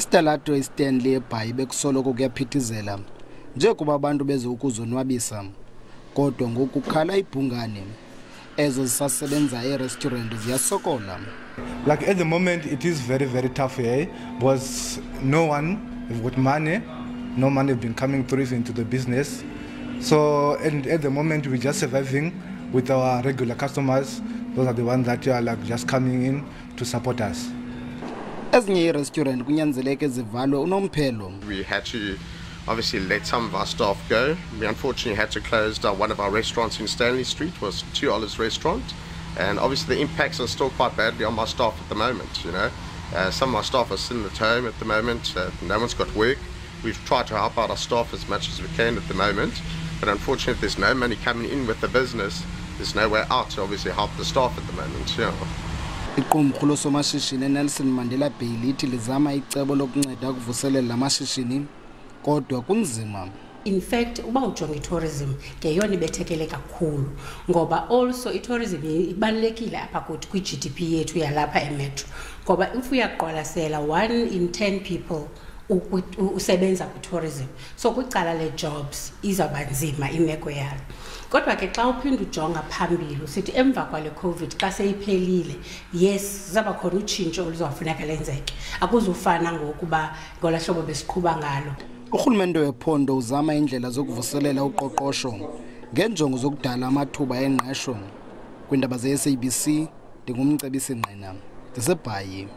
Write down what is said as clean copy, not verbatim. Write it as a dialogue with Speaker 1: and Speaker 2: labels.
Speaker 1: Stalato iStanley eBhayi bekusoloko kuyaphithizela njengoba abantu beze ukuzonwabisa kodwa ngokukhala ibhungane ezo zisasebenza e-restaurant ziyasokola.
Speaker 2: Like at the moment it is very tough here because no one have got money, no money have been coming through into the business. So and at the moment we're just surviving with our regular customers. Those are the ones that are like just coming in to support us.
Speaker 1: Ezinye i-restaurant kunyanzeleke zivalwe unomphelo.
Speaker 3: We had to obviously let some of our staff go. We unfortunately had to close down one of our restaurants in Stanley Street, was 2 Olives restaurant, and obviously the impacts are still quite badly on my staff at the moment. You know, some of my staff are sitting at home at the moment. No one's got work. We've tried to help out our staff as much as we can at the moment, but unfortunately if there's no money coming in with the business, there's no way out to obviously help the staff at the moment. Yeah.
Speaker 1: Iqumrhu losomashishini Nelson Mandela Bay lithi lizama icebo lokunceda ukuvuselela lamashishini kodwa kunzima.
Speaker 4: In fact, uba ujonga i-tourism ngeyona ibethekele kakhulu ngoba also i-tourism ibalulekile apha kuthi kwi-GDP yethu yalapha emetro ngoba if uyaqwalasela 1 in 10 people usebenza kwi-tourism, so kwicala le-jobs izawuba nzima imeko yalo. Kodwa ke xa uphinda ujonga phambili usithi emva kwale COVID xa seyiphelile, yes zaba khona utshintsho oluzofuneka lenzeke, akuzufana ngokuba ngola hlobo besiqhuba ngalo.
Speaker 1: Urhulumente wephondo uzama indlela zokuvuselela uqoqosho ngenjongo zokudala amathuba engqesho. Kwindaba ze-SABC ndingumcebisi Ngqina, ndiseBhayi.